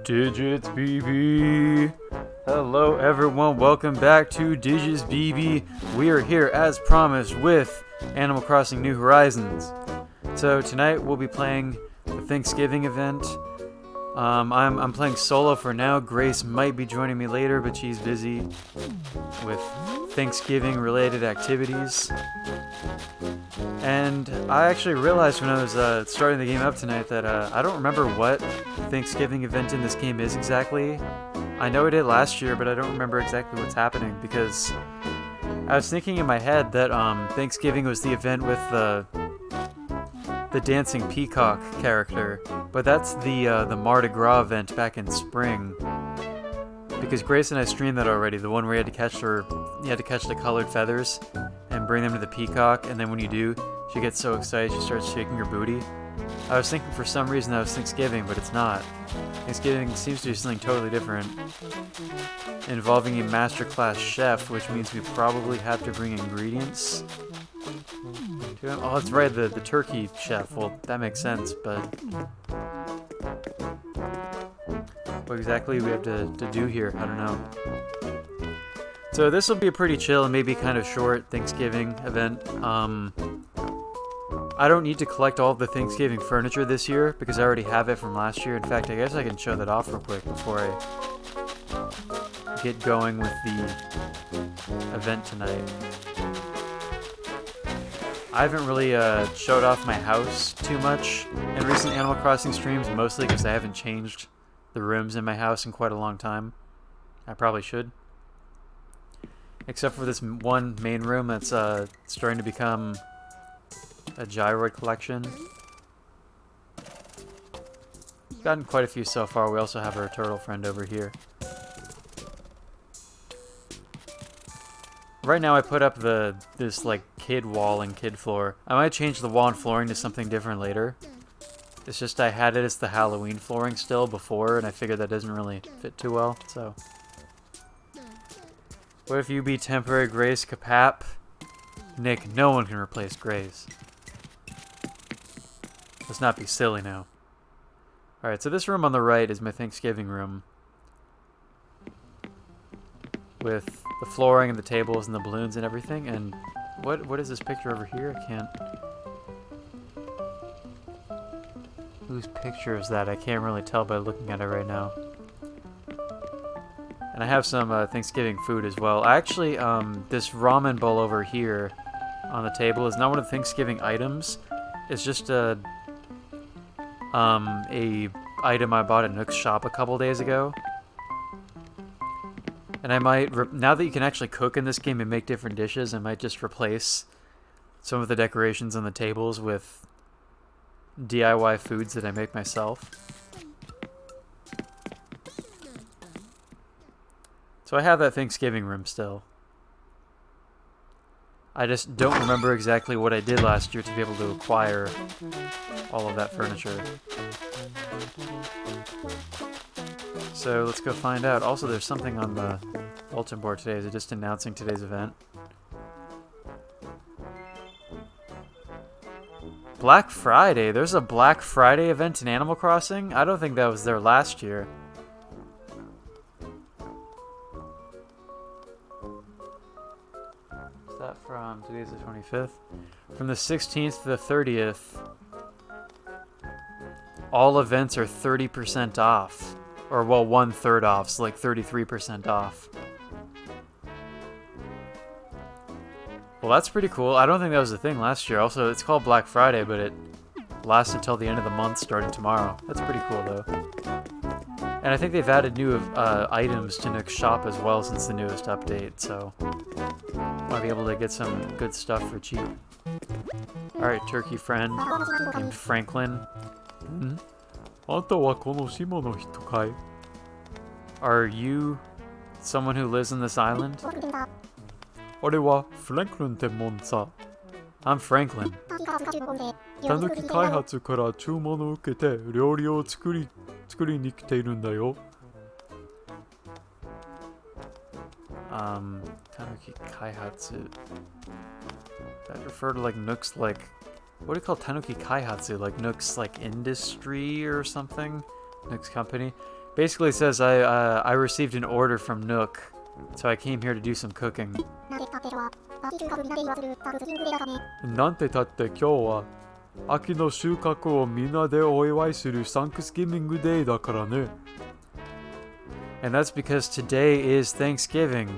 Digits BB. Hello everyone, welcome back to Digits BB. We are here as promised with Animal Crossing New Horizons. So tonight we'll be playing the Thanksgiving event. I'm playing solo for now. Grace might be joining me later, but she's busy with Thanksgiving related activities. And I actually realized when I was starting the game up tonight that I don't remember what Thanksgiving event in this game is exactly. I know I did last year, but I don't remember exactly what's happening because I was thinking in my head that Thanksgiving was the event with the dancing peacock character, but that's the Mardi Gras event back in spring. Because Grace and I streamed that already, the one where you had to catch the colored feathers and bring them to the peacock, and then when you do, she gets so excited she starts shaking her booty. I was thinking for some reason that was Thanksgiving, but it's not. Thanksgiving seems to be something totally different, involving a masterclass chef, which means we probably have to bring ingredients. Oh, that's right, the turkey chef. Well, that makes sense, but what exactly we have to do here, I don't know. So this will be a pretty chill and maybe kind of short Thanksgiving event. I don't need to collect all of the Thanksgiving furniture this year because I already have it from last year. In fact, I guess I can show that off real quick before I get going with the event tonight. I haven't really showed off my house too much in recent Animal Crossing streams, mostly because I haven't changed the rooms in my house in quite a long time. I probably should. Except for this one main room that's starting to become a gyroid collection. Gotten quite a few so far. We also have our turtle friend over here. Right now I put up this like kid wall and kid floor. I might change the wall and flooring to something different later. It's just I had it as the Halloween flooring still before, and I figured that doesn't really fit too well, so. What if you be temporary Grace Capap? Nick, no one can replace Grace. Let's not be silly now. Alright, so this room on the right is my Thanksgiving room. With the flooring and the tables and the balloons and everything, and what is this picture over here? I can't... Whose picture is that? I can't really tell by looking at it right now. And I have some Thanksgiving food as well. Actually, this ramen bowl over here on the table is not one of the Thanksgiving items. It's just a item I bought at Nook's shop a couple days ago. And I might, now that you can actually cook in this game and make different dishes, I might just replace some of the decorations on the tables with DIY foods that I make myself. So I have that Thanksgiving room still. I just don't remember exactly what I did last year to be able to acquire all of that furniture. So let's go find out. Also, there's something on the bulletin board today. Is it just announcing today's event? Black Friday. There's a Black Friday event in Animal Crossing? I don't think that was there last year. Is that from today's the 25th? From the 16th to the 30th, all events are 30% off. Or, well, 1/3 off, so like 33% off. Well, that's pretty cool. I don't think that was a thing last year. Also, it's called Black Friday, but it lasts until the end of the month starting tomorrow. That's pretty cool, though. And I think they've added new items to Nook's shop as well since the newest update, so might be able to get some good stuff for cheap. Alright, turkey friend named Franklin. Hmm? Are you someone who lives on this island? I'm Franklin. たぬき開発から注文を受けて料理を作りに来ているんだよ。Tanuki Kaihatsu. That refer to like Nook's like what do you call Tanuki Kaihatsu? Like Nook's like industry or something? Nook's company. Basically it says I received an order from Nook, so I came here to do some cooking. なんてたって今日は秋の収穫をみんなでお祝いするサンクスギミングデーだからね。And that's because today is Thanksgiving,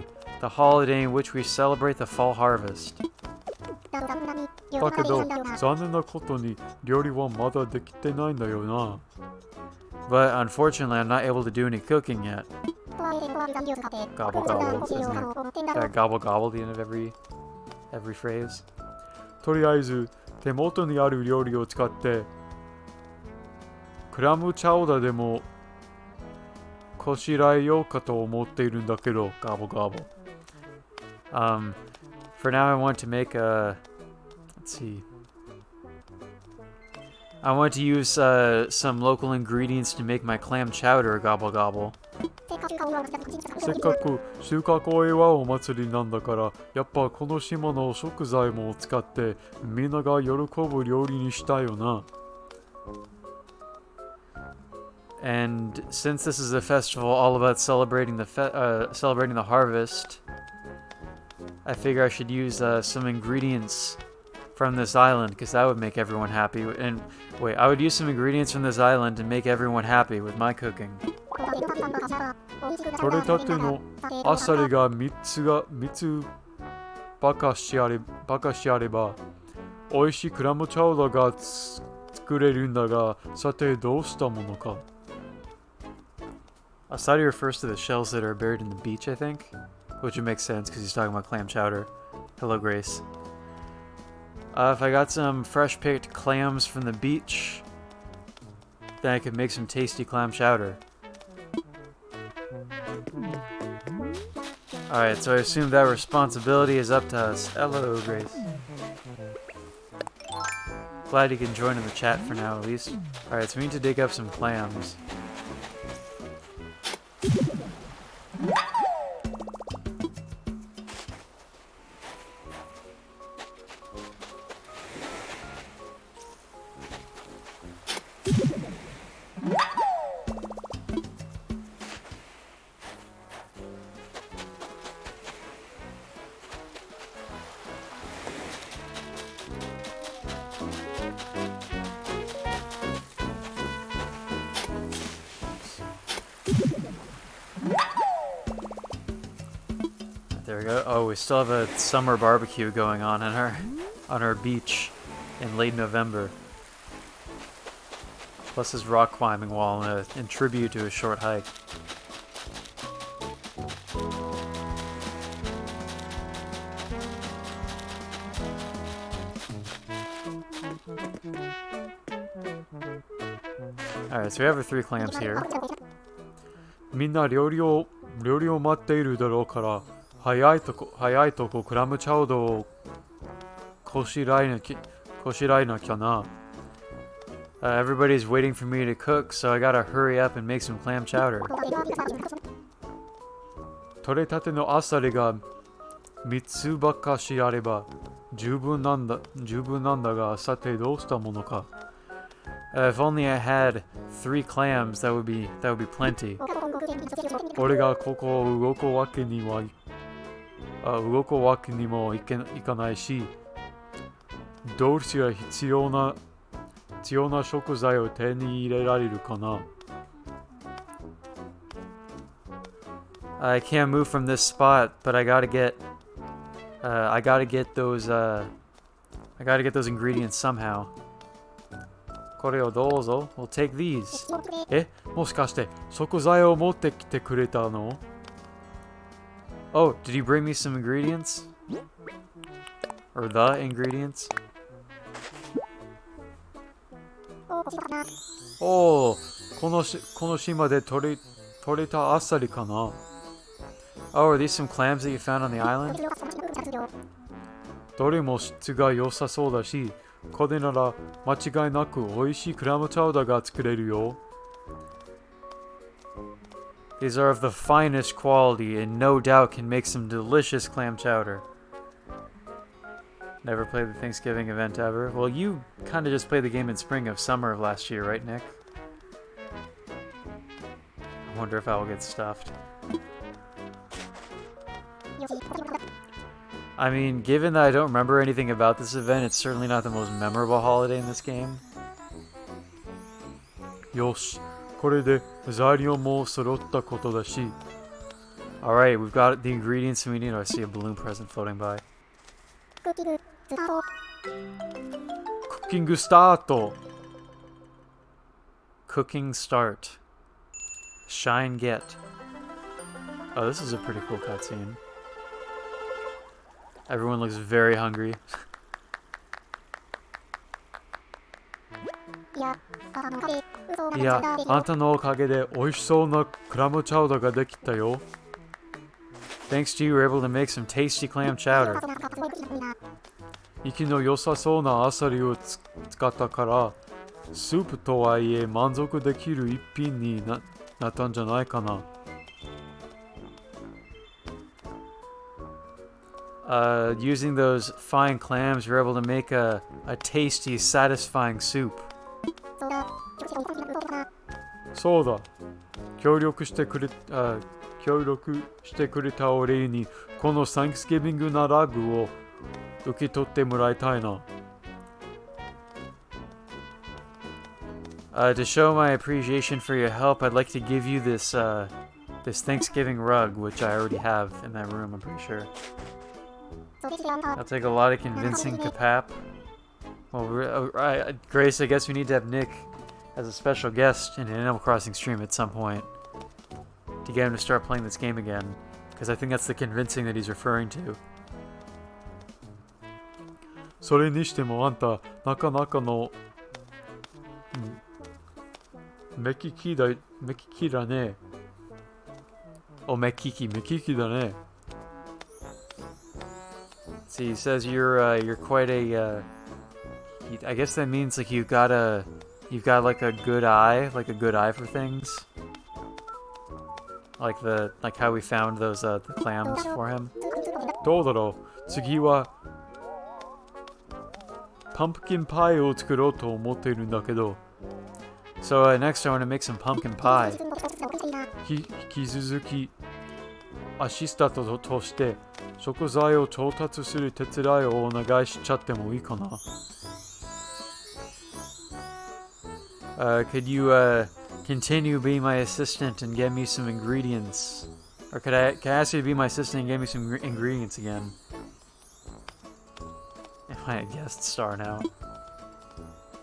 the holiday in which we celebrate the fall harvest. だけど残念なことに料理はまだできてないんだよな。But unfortunately, I'm not able to do any cooking yet. Gobble gobble, isn't it? Gobble gobble, the end of every phrase. とりあえず手元にある料理を使ってクラムチャウダーでもこしらえようかと思っているんだけど。 Gobble gobble. For now, I want to make a. Let's see. I want to use some local ingredients to make my clam chowder. Gobble gobble. せっかく収穫を祝うお祭りなんだからやっぱこの島の食材も使ってみんなが喜ぶ料理にしたいよな。And since this is a festival all about celebrating the harvest, I figure I should use some ingredients from this island because that would make everyone happy. And wait, I would use some ingredients from this island to make everyone happy with my cooking. 取れたてのアサリが3つバカしあれば美味しいクラムチャウダーが作れるんだが、さてどうしたものか。Asadi refers to the shells that are buried in the beach, I think, which would make sense because he's talking about clam chowder. Hello, Grace. If I got some fresh picked clams from the beach, then I could make some tasty clam chowder. Alright, so I assume that responsibility is up to us. Hello, Grace. Glad you can join in the chat for now, at least. Alright, so we need to dig up some clams. There we go. Oh, we still have a summer barbecue going on our beach in late November. Plus this rock climbing wall in tribute to a short hike. Alright, so we have our 3 clams here. みんな料理を待っているだろうから早いとこクラムチャウダーをこしらえなきゃな。Everybody's waiting for me to cook, so I gotta hurry up and make some clam chowder. 取れたてのアサリが3つばっかしあれば十分なんだが、さてどうしたものか。If only I had 3 clams, that would be plenty. 俺がここを動くわけにもいかないし、どうすりゃ必要な食材を手に入れられるかな。I can't move from this spot, but I gotta get those ingredients somehow. これをどうぞ。We'll take these. もしかして食材を持ってきてくれたの？ Oh, did you bring me some ingredients? Or the ingredients? おお、この島で取れたアサリかな。Oh, are these some clams that you found on the island? どれも質が良さそうだし、これなら間違いなく美味しいクラムチャウダーが作れるよ。These are of the finest quality and no doubt can make some delicious clam chowder. Never played the Thanksgiving event ever. Well, you kind of just played the game in spring of summer of last year, right, Nick? I wonder if I will get stuffed. I mean, given that I don't remember anything about this event, it's certainly not the most memorable holiday in this game. Yosh, これで材料も揃ったことだし。Alright, we've got the ingredients we need. Oh, I see a balloon present floating by. Cooking start. Cooking start. Shine get. Oh, this is a pretty cool cutscene. Everyone looks very hungry. いや、あんたのおかげで美味しそうなクラムチャウダーができたよ。Thanks to you, we're able to make some tasty clam chowder. 息の良さそうなアサリを使ったから、スープとはいえ満足できる一品になったんじゃないかな。Using those fine clams, you're able to make a tasty, satisfying soup. そうだ。協力してくれたお礼に、このサンクスギビングなラグを受け取ってもらいたいな。To show my appreciation for your help, I'd like to give you this this Thanksgiving rug, which I already have in that room, I'm pretty sure. That'll take a lot of convincing Kapap. Well, Grace, I guess we need to have Nick as a special guest in an Animal Crossing stream at some point to get him to start playing this game again, because I think that's the convincing that he's referring to. それにしてもあんた、なかなかの目利きだね。目利きだね。See, he says you're quite a. I guess that means like you've got like a good eye for things. Like how we found those the clams for him. どうだろう。次はパンプキンパイを作ろうと思っているんだけど。So next I want to make some pumpkin pie. 引き続きアシスタントとして食材を調達する手伝いをお願いしちゃってもいいかな。Could you continue being my assistant and get me some ingredients? Or can I ask you to be my assistant and get me some ingredients again? Am I a guest star now?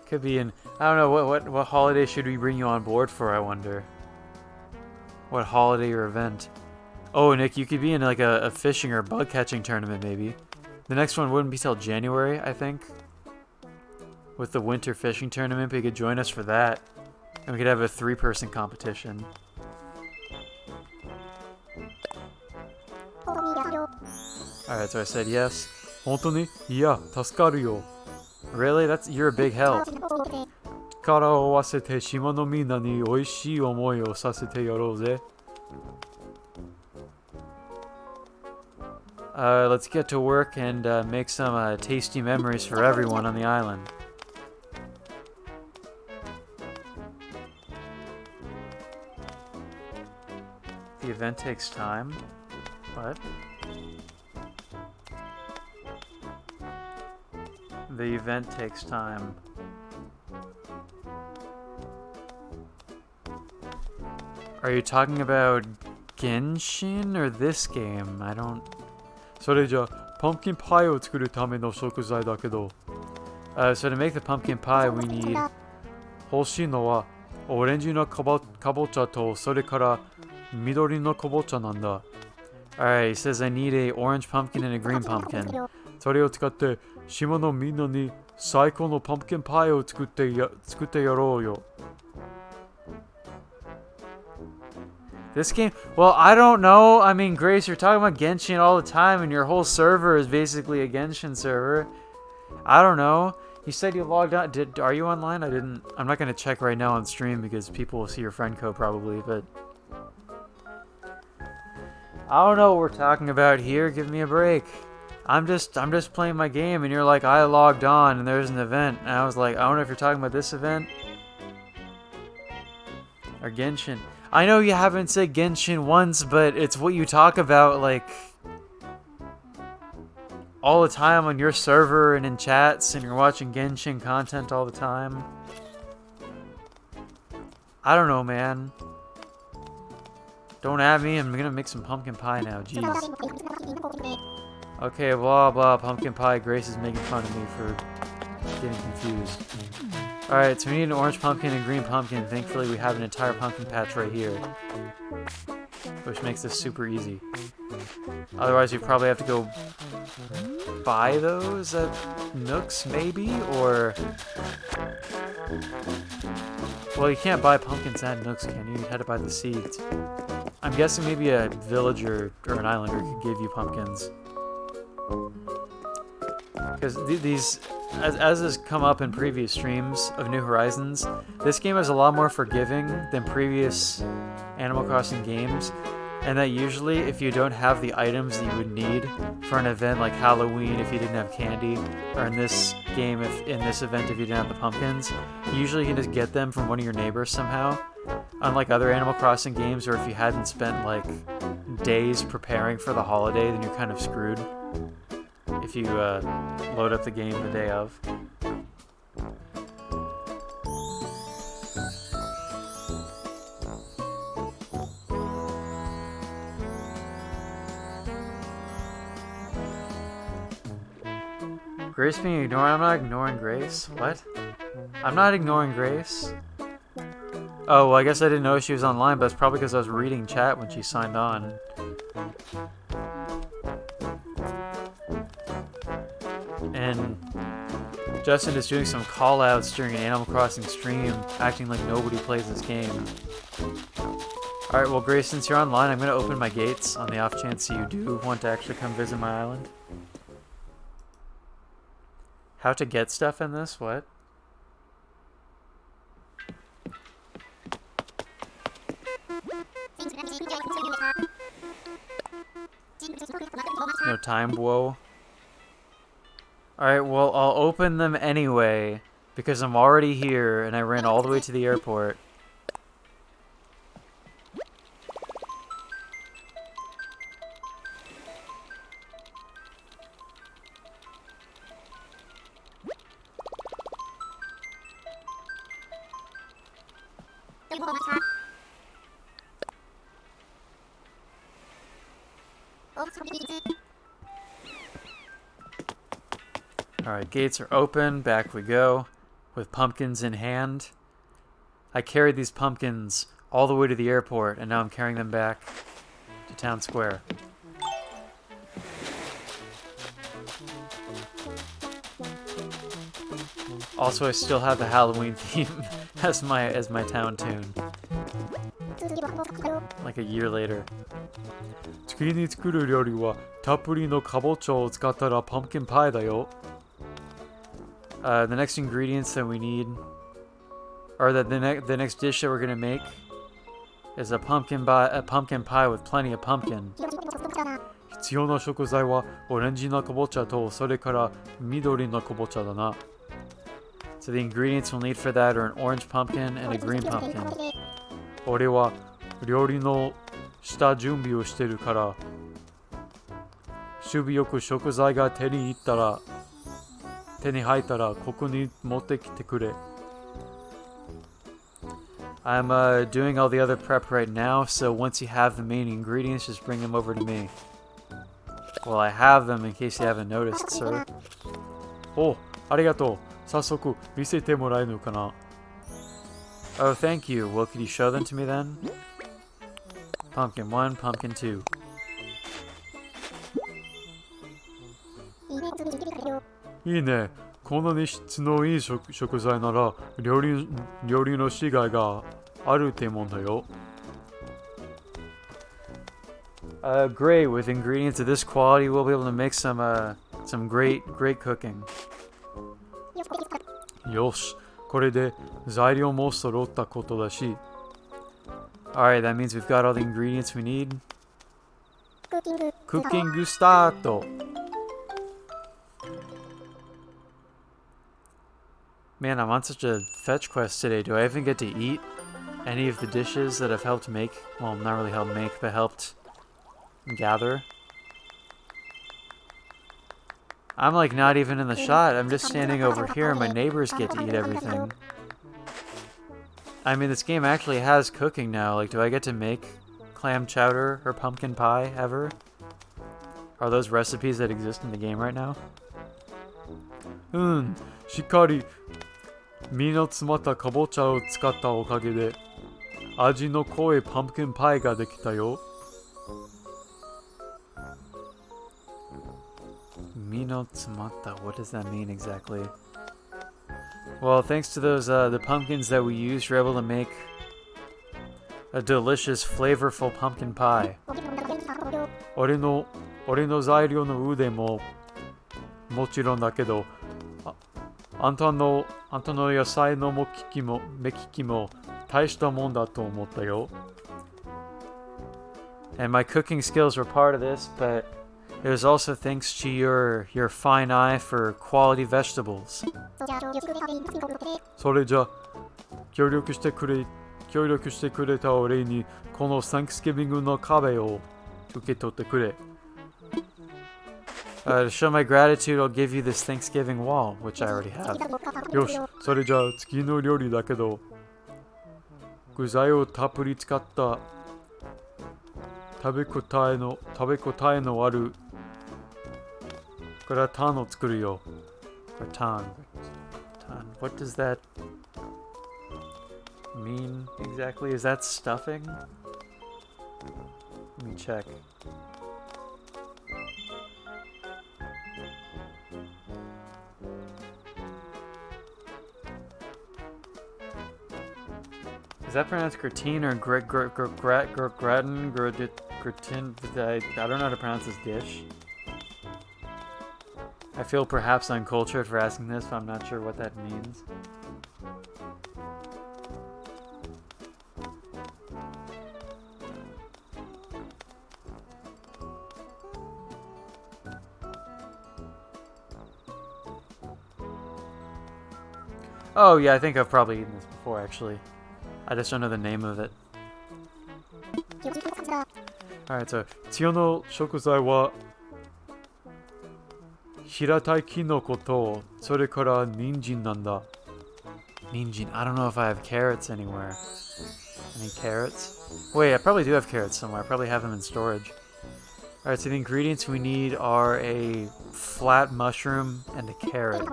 Could be in. I don't know what holiday should we bring you on board for? I wonder. What holiday or event? Oh, Nick, you could be in like a fishing or bug catching tournament maybe. The next one wouldn't be till January, I think. With the winter fishing tournament, but you could join us for that, and we could have a 3-person competition. Alright, so I said yes. 本当に？いや、助かるよ。Really? You're a big help. 力を合わせて島のみんなに美味しい思いをさせてやろうぜ。Let's get to work and make some tasty memories for everyone on the island. The event takes time. What? The event takes time. Are you talking about Genshin or this game? I don't... それじゃあ、パンプキンパイを作るための食材だけど。So to make the pumpkin pie, we need... 欲しいのは、オレンジのかぼちゃと、それから緑のかぼちゃなんだ。Alright, he says I need a orange pumpkin and a green pumpkin. それを使って、島のみんなに最高のパンプキンパイを作ってやろうよ。This game, well, I don't know. I mean, Grace, you're talking about Genshin all the time, and your whole server is basically a Genshin server. I don't know. You said you logged on. Are you online? I'm not going to check right now on stream because people will see your friend code probably, but... I don't know what we're talking about here. Give me a break. I'm just playing my game, and you're like, I logged on, and there's an event, and I was like, I don't know if you're talking about this event or Genshin. I know you haven't said Genshin once, but it's what you talk about, like, all the time on your server and in chats, and you're watching Genshin content all the time. I don't know, man. Don't at me. I'm gonna make some pumpkin pie now. Jeez. Okay, blah blah. Pumpkin pie. Grace is making fun of me for getting confused. Alright, so we need an orange pumpkin and green pumpkin. Thankfully, we have an entire pumpkin patch right here, which makes this super easy. Otherwise, you probably have to go buy those at Nooks, maybe? Or... well, you can't buy pumpkins at Nooks, can you? You had to buy the seeds. I'm guessing maybe a villager or an islander could give you pumpkins. Because these, as has come up in previous streams of New Horizons, this game is a lot more forgiving than previous Animal Crossing games. And that usually, if you don't have the items that you would need for an event like Halloween, if you didn't have candy, or in this game, if in this event, if you didn't have the pumpkins, usually you can just get them from one of your neighbors somehow. Unlike other Animal Crossing games, or if you hadn't spent like days preparing for the holiday, then you're kind of screwed if you load up the game the day of. Grace being ignored? I'm not ignoring Grace. What? I'm not ignoring Grace. Oh, well, I guess I didn't know she was online, but it's probably because I was reading chat when she signed on. And Justin is doing some call-outs during an Animal Crossing stream, acting like nobody plays this game. Alright, well, Grace, since you're online, I'm going to open my gates on the off chance that you do want to actually come visit my island. How to get stuff in this? What? No time, whoa. Alright, well, I'll open them anyway, because I'm already here, and I ran all the way to the airport. Alright, gates are open, back we go, with pumpkins in hand. I carried these pumpkins all the way to the airport, and now I'm carrying them back to Town Square. Also, I still have the Halloween theme as my town tune. Like a year later. 次に作る料理はたっぷりのかぼちゃを使ったらパンプキンパイだよ。The next ingredients that we need, or the next dish that we're gonna make, is a pumpkin pie with plenty of pumpkin. 必要な食材はオレンジのかぼちゃとそれから緑のかぼちゃだな。So the ingredients we'll need for that are an orange pumpkin and a green pumpkin. 俺は料理の下準備をしてるから、守備よく食材が手に入ったらここに持ってきてくれ。I'm doing all the other prep right now, so once you have the main ingredients, just bring them over to me. Well, I have them in case you haven't noticed, sir. お、ありがとう。早速見せてもらえるのかな。Oh, thank you. Well, could you show them to me then? Pumpkin 1, pumpkin 2. いいね。こんなに質のいい食材なら料理のしがいがあるってもんだよ。Great. With ingredients of this quality, we'll be able to make some great cooking. よし、これで材料も揃ったことだし。Alright, that means we've got all the ingredients we need. Cooking start! Man, I'm on such a fetch quest today. Do I even get to eat any of the dishes that I've helped make? Well, not really helped make, but helped gather. I'm like not even in the shot. I'm just standing over here and my neighbors get to eat everything. I mean, this game actually has cooking now. Like, do I get to make clam chowder or pumpkin pie ever? Are those recipes that exist in the game right now? しっかり身の詰まったかぼちゃを使ったおかげで味の濃いパンプキンパイができたよ。Mino tsumata, what does that mean exactly? Well, thanks to those the pumpkins that we used, we're able to make a delicious, flavorful pumpkin pie. 俺の材料の腕ももちろんだけど、あんたの野菜の目利きも大したもんだと思ったよ。And my cooking skills were part of this, but it was also thanks to your fine eye for quality vegetables. それじゃ協力してくれたお礼にこの Thanksgiving の壁を受け取ってくれ。To show my gratitude, I'll give you this Thanksgiving wall, which I already have. よし、それじゃあ次の料理だけど、具材をたっぷり使った食べ応えのあるグラタンを作るよ。Gratin. What does that mean exactly? Is that stuffing? Let me check. Is that pronounced gratin or gratin? I don't know how to pronounce this dish. I feel perhaps uncultured for asking this, but I'm not sure what that means. Oh yeah, I think I've probably eaten this before actually. I just don't know the name of it. Alright, so 必要の食材は平たいキノコとそれから人参なんだ。Ninjin. I don't know if I have carrots anywhere. Any carrots? Wait, I probably do have carrots somewhere. I probably have them in storage. Alright, so the ingredients we need are a flat mushroom and a carrot.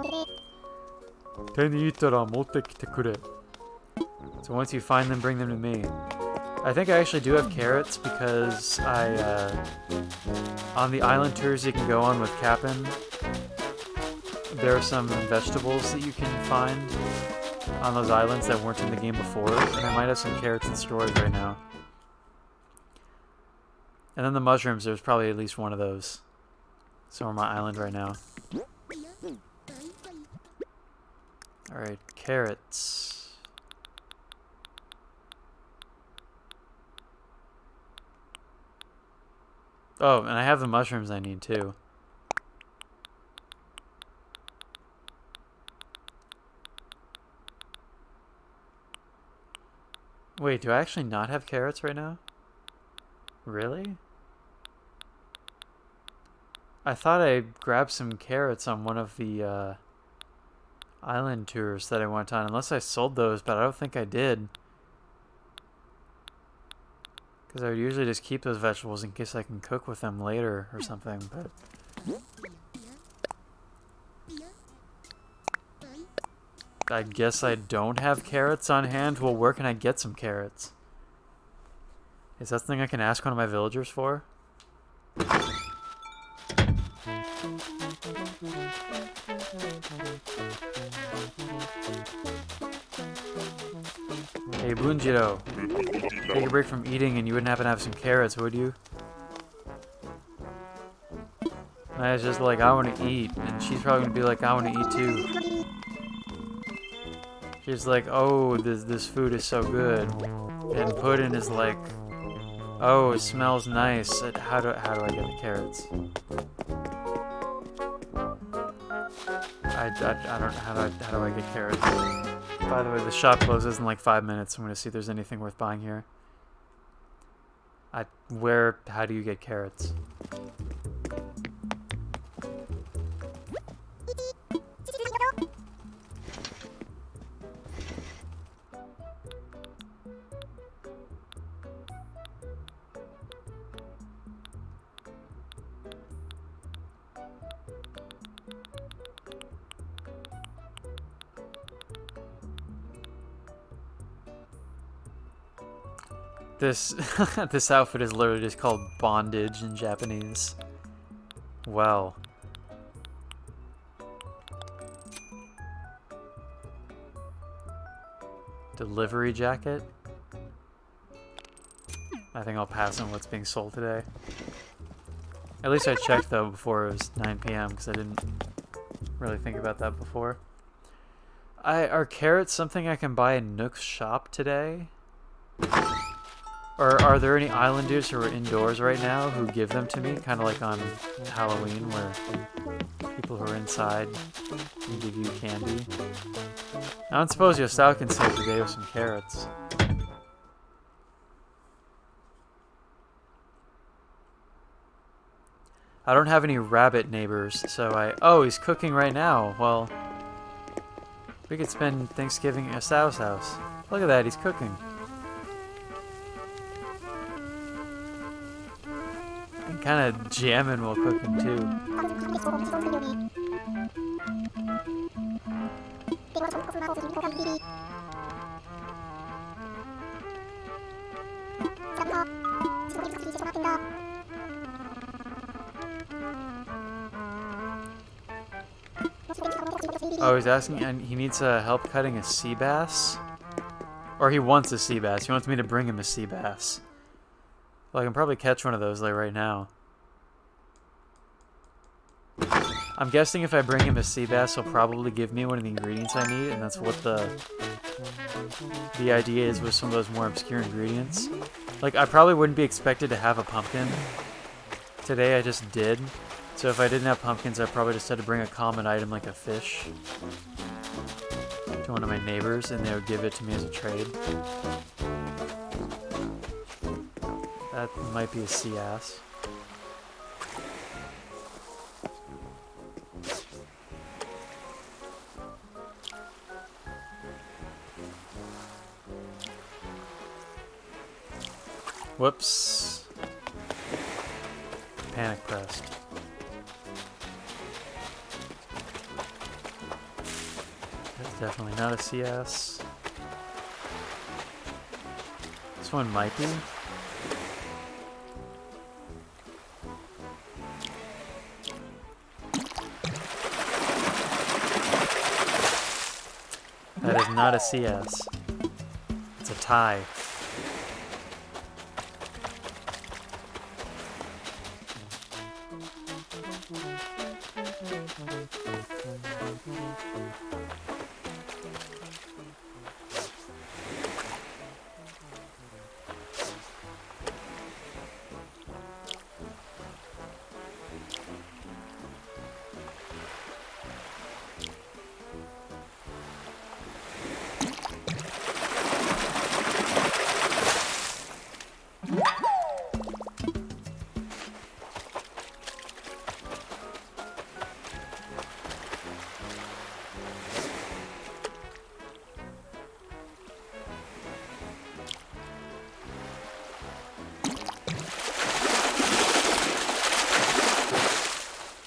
手に入ったら持ってきてくれ。So once you find them, bring them to me. I think I actually do have carrots because on the island tours you can go on with Cap'n, there are some vegetables that you can find on those islands that weren't in the game before, and I might have some carrots in storage right now. And then the mushrooms, there's probably at least one of those. So on my island right now. Alright, carrots. Oh, and I have the mushrooms I need too. Wait, do I actually not have carrots right now? Really? I thought I grabbed some carrots on one of the island tours that I went on, unless I sold those, but I don't think I did. Because I would usually just keep those vegetables in case I can cook with them later or something, but... I guess I don't have carrots on hand. Well, where can I get some carrots? Is that something I can ask one of my villagers for? Hey, Bunjiro. Take a break from eating and you wouldn't happen to have some carrots, would you? I was just like, I want to eat. And she's probably going to be like, I want to eat too. She's like, oh, this food is so good. And Puddin is like, oh, it smells nice. How do I get the carrots? I I don't know how do I get carrots? By the way, the shop closes in like 5 minutes. I'm gonna see if there's anything worth buying here. How do you get carrots? This this outfit is literally just called bondage in Japanese. Well. Delivery jacket? I think I'll pass on what's being sold today. At least I checked though before it was 9 p.m. because I didn't really think about that before. Are carrots something I can buy in Nook's shop today? Or are there any islanders who are indoors right now who give them to me? Kind of like on Halloween where people who are inside can give you candy. I don't suppose Yosao can save the day with some carrots. I don't have any rabbit neighbors, so oh, he's cooking right now. Well, we could spend Thanksgiving at Yosao's house. Look at that, he's cooking. And kind of jamming while cooking too. Oh, he's asking, and he needs help cutting a sea bass? Or he wants a sea bass. He wants me to bring him a sea bass. Well, I can probably catch one of those like right now. I'm guessing if I bring him a sea bass, he'll probably give me one of the ingredients I need, and that's what the idea is with some of those more obscure ingredients. Like, I probably wouldn't be expected to have a pumpkin. Today I just did. So if I didn't have pumpkins, I probably just had to bring a common item like a fish to one of my neighbors, and they would give it to me as a trade. That might be a sea ass. Whoops. Panic pressed. That's definitely not a CS. This one might be. That is not a CS. It's a tie.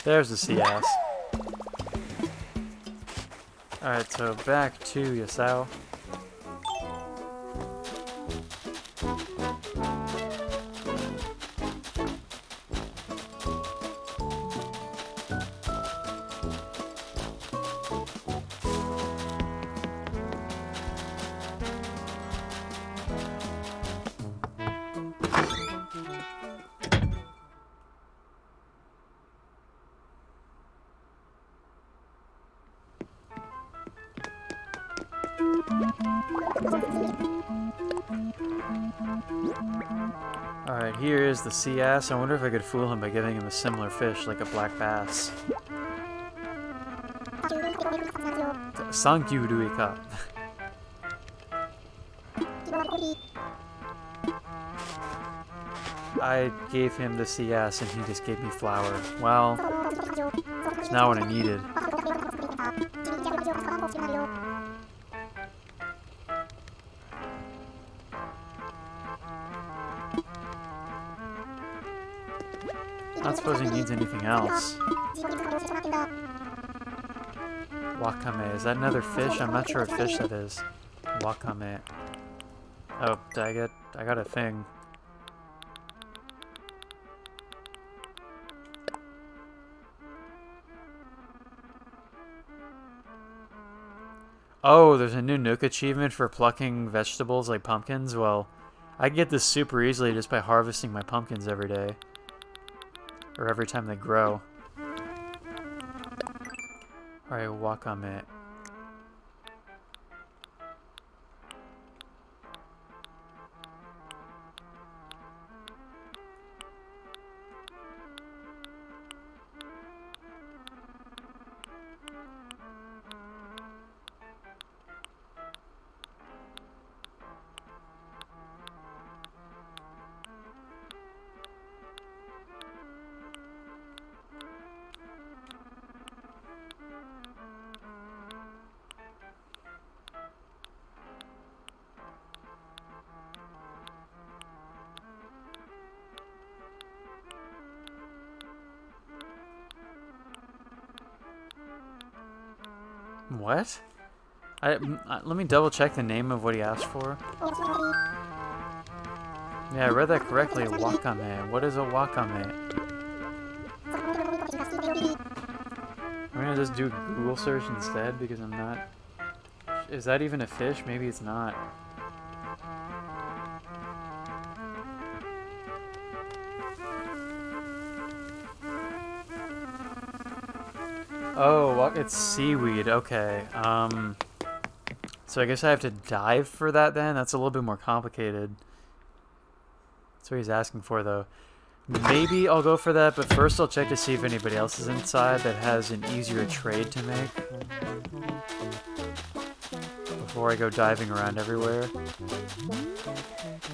There's the CS. Alright, so back to Yosao. Alright, here is the sea ass. I wonder if I could fool him by giving him a similar fish, like a black bass. Sankyu Ruika. I gave him the CS and he just gave me flour. Well, it's not what I needed. I don't suppose he needs anything else. Wakame. Is that another fish? I'm not sure what fish that is. Wakame. Oh, did I got a thing. Oh, there's a new Nook achievement for plucking vegetables like pumpkins. Well, I can get this super easily just by harvesting my pumpkins every day. Or every time they grow. Alright, wakame. What? Let me double check the name of what he asked for. Yeah, I read that correctly. Wakame. What is a wakame? I'm gonna just do a Google search instead because I'm not... Is that even a fish? Maybe it's not. Oh, it's seaweed. Okay. So I guess I have to dive for that then? That's a little bit more complicated. That's what he's asking for, though. Maybe I'll go for that, but first I'll check to see if anybody else is inside that has an easier trade to make. Before I go diving around everywhere.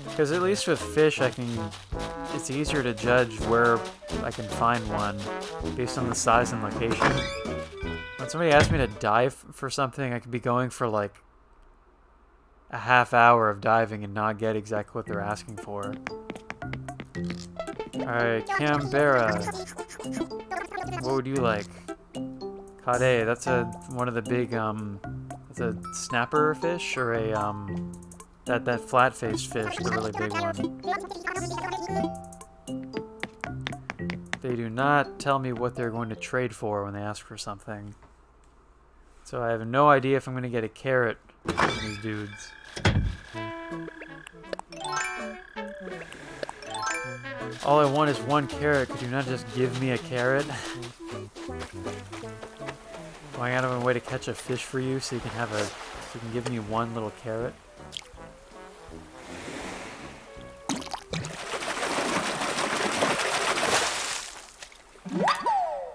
Because at least with fish, it's easier to judge where I can find one based on the size and location. When somebody asks me to dive for something, I could be going for like a half hour of diving and not get exactly what they're asking for. Alright, Canberra. What would you like? Kade, that's one of the big, it's a snapper fish or a, that flat-faced fish, the really big one. They do not tell me what they're going to trade for when they ask for something. So I have no idea if I'm going to get a carrot from these dudes. All I want is one carrot. Could you not just give me a carrot? Going out of my way to catch a fish for you so you can give me one little carrot?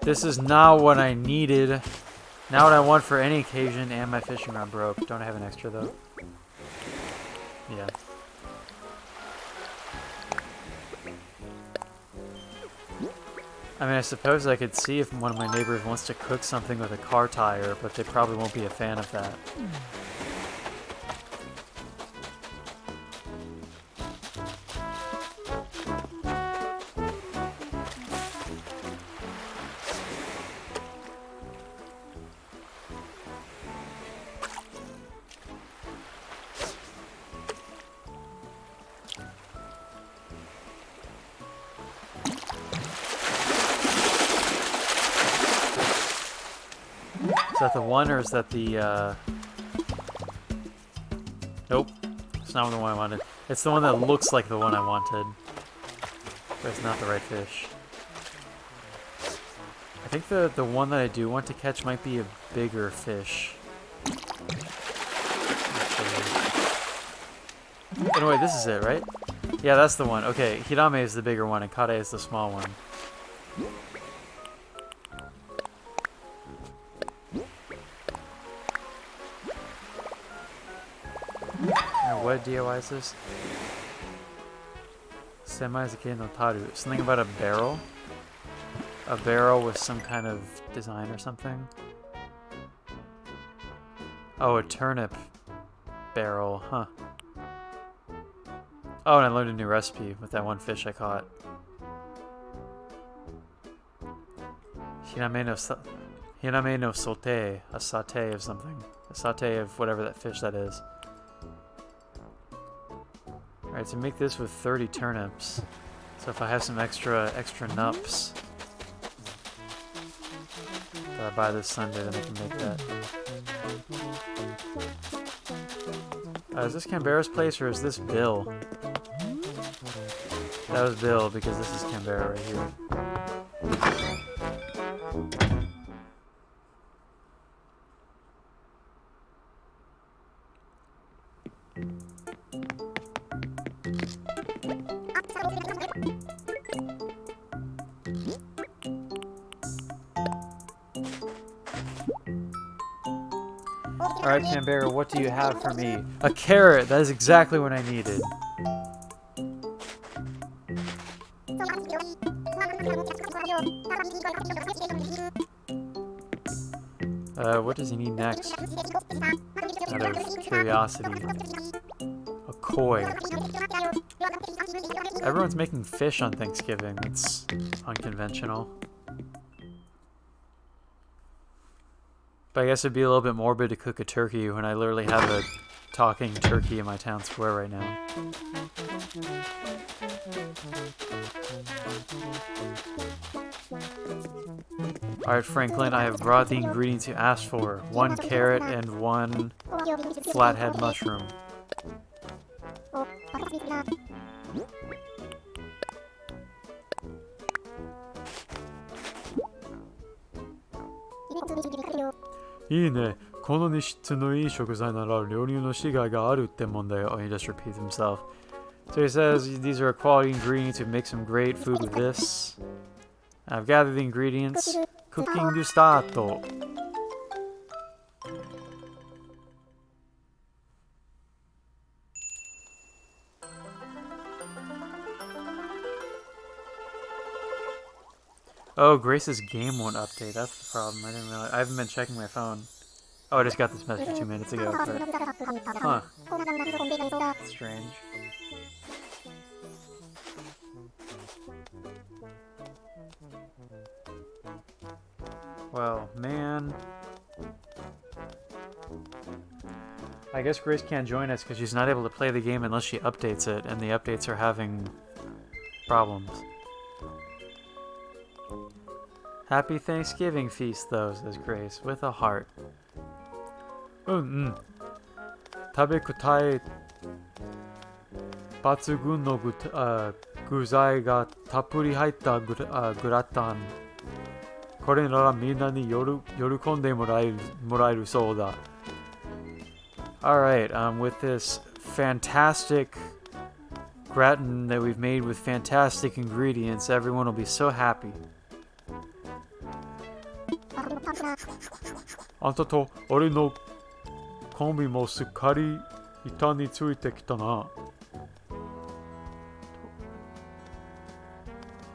This is not what I needed. Not what I want for any occasion, and my fishing rod broke. Don't I have an extra though? Yeah. I mean, I suppose I could see if one of my neighbors wants to cook something with a car tire, but they probably won't be a fan of that. Is that the one, or is that the, Nope. It's not the one I wanted. It's the one that looks like the one I wanted. But it's not the right fish. I think the one that I do want to catch might be a bigger fish. Oh, no, wait, this is it, right? Yeah, that's the one. Okay, Hirame is the bigger one, and Kade is the small one. what DIY is this? Semaizake no taru. Something about a barrel? A barrel with some kind of design or something? Oh, a turnip barrel, huh. Oh, and I learned a new recipe with that one fish I caught. Hiname no saute, a saute of something. A saute of whatever that fish that is. Alright, to make this with 30 turnips. So if I have some extra nups that I buy this Sunday, then I can make that. Is this Canberra's place or is this Bill? That was Bill because this is Canberra right here. Alright, Canberra, what do you have for me? A carrot! That is exactly what I needed. What does he need next? Out of curiosity. A koi. Everyone's making fish on Thanksgiving. That's unconventional. But I guess it'd be a little bit morbid to cook a turkey when I literally have a talking turkey in my town square right now. Alright, Franklin, I have brought the ingredients you asked for. 1 carrot and 1 flathead mushroom.いいね。この質のいい食材なら料理のしがいがあるってもんだよ。 Oh, he just repeats himself. So he says these are quality ingredients to make some great food with this. I've gathered the ingredients. Cooking start. Oh, Grace's game won't update. That's the problem. I didn't realize. I haven't been checking my phone. Oh, I just got this message 2 minutes ago. But... Huh. Strange. Well, man. I guess Grace can't join us because she's not able to play the game unless she updates it, and the updates are having problems. Happy Thanksgiving feast, though, says Grace, with a heart. 食べ応え抜群の具材がたっぷり入ったグラタン。これならみんなに喜んでもらえるそうだ。Alright, with this fantastic gratin that we've made with fantastic ingredients, everyone will be so happy. あんたと俺のコンビもすっかり板についてきたな。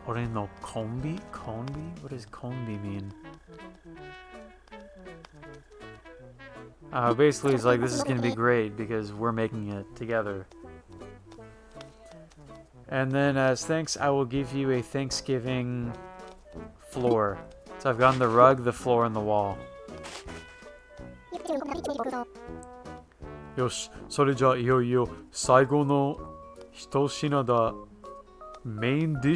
俺のコンビ? Konbi? What does konbi mean? Basically, it's like this is going to be great because we're making it together. And then as thanks, I will give you a Thanksgiving floor. So I've gotten the rug, the floor, and the wall. よし、それじゃあいよいよ最後の一品だ。メインディッ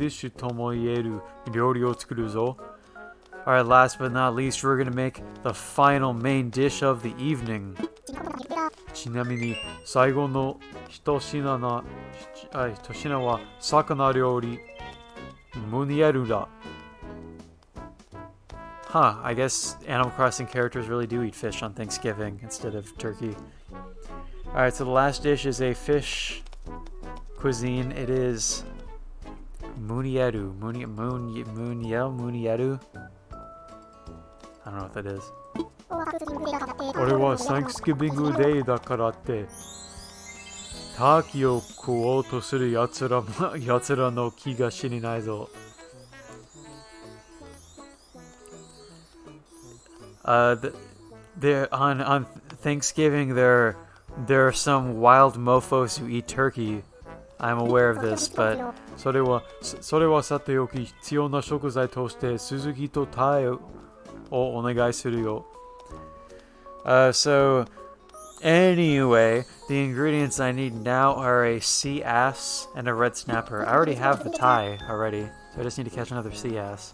シュとも言える料理を作るぞ。Alright, last but not least, we're gonna make the final main dish of the evening. ちなみに最後の一品は魚料理ムニエルだ。Huh, I guess Animal Crossing characters really do eat fish on Thanksgiving instead of turkey. Alright, so the last dish is a fish cuisine. It is munieru. Munieru? I don't know what that is. 俺は Thanksgiving Day だからってターキーを食おうとするやつらの気が知りないぞ。On Thanksgiving there are some wild mofos who eat turkey. I'm aware of this, but それはさておき必要な食材としてスズキとタイをお願いするよ。So anyway, the ingredients I need now are a sea ass and a red snapper. I already have the Thai already, so I just need to catch another sea ass.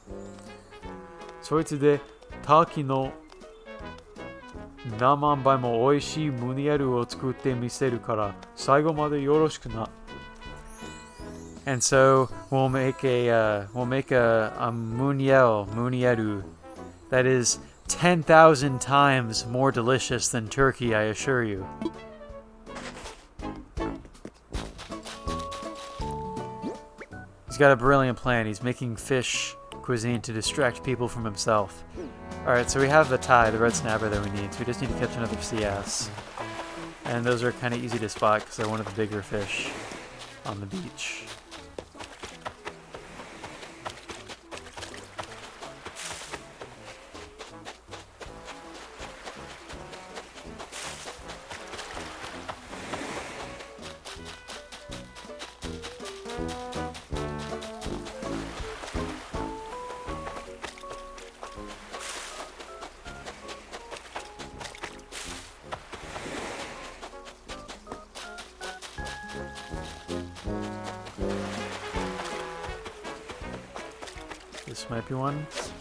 そいつでターキーの何万倍も美味しいムニエルを作ってみせるから最後までよろしくな。And so we'll make a munieru that is 10,000 times more delicious than turkey, I assure you. He's got a brilliant plan. He's making fish cuisine to distract people from himself. Alright, so we have the Thai, the red snapper that we need, so we just need to catch another sea ass. And those are kind of easy to spot because they're one of the bigger fish on the beach. This might be one. Is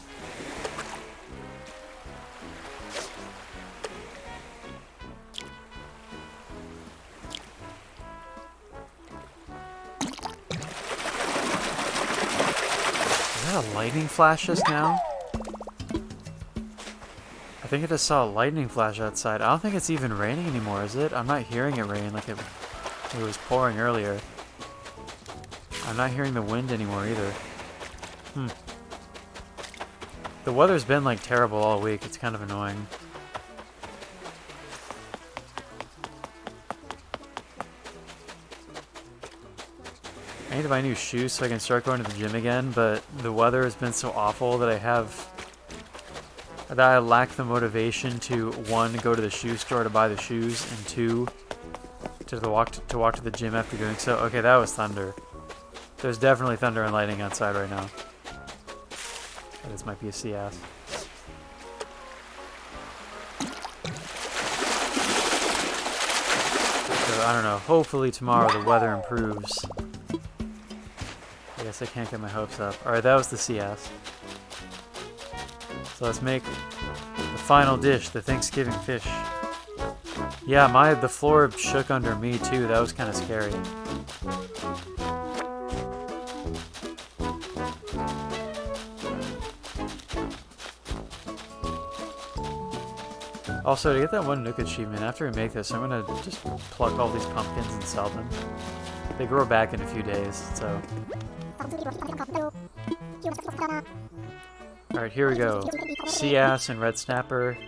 that a lightning flash just now? I think I just saw a lightning flash outside. I don't think it's even raining anymore, is it? I'm not hearing it rain like it was pouring earlier. I'm not hearing the wind anymore either. The weather's been like terrible all week. It's kind of annoying. I need to buy new shoes so I can start going to the gym again, but the weather has been so awful that I lack the motivation to, one, go to the shoe store to buy the shoes, and two, to walk to the gym after doing so. Okay, that was thunder. There's definitely thunder and lightning outside right now. This might be a sea ass. So, I don't know. Hopefully tomorrow the weather improves. I guess I can't get my hopes up. Alright, that was the sea ass. So let's make the final dish, the Thanksgiving fish. Yeah, the floor shook under me too. That was kind of scary. Also, to get that one Nook achievement, after we make this, I'm gonna just pluck all these pumpkins and sell them. They grow back in a few days, so... Alright, here we go. Sea ass and red snapper.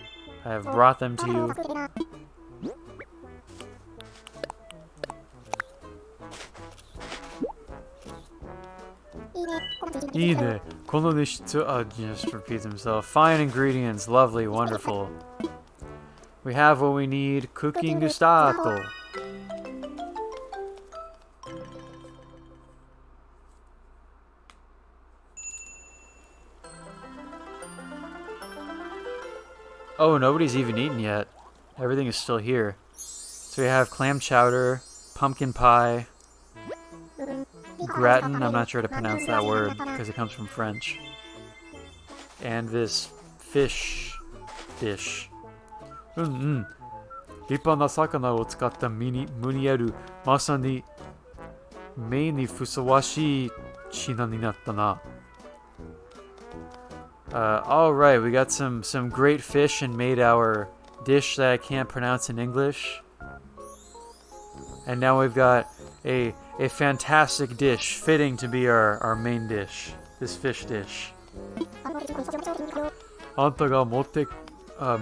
I have brought them to you. Just repeats himself. Fine ingredients, lovely, wonderful. We have what we need. Cooking stato. Oh, nobody's even eaten yet. Everything is still here. So we have clam chowder, pumpkin pie, gratin, I'm not sure how to pronounce that word because it comes from French, and this fish dish. 立派な魚を使ったムニエル、まさに目にふさわしい品になったな。Alright, we got some great fish and made our dish that I can't pronounce in English. And now we've got a fantastic dish fitting to be our main dish. This fish dish. あんたが持って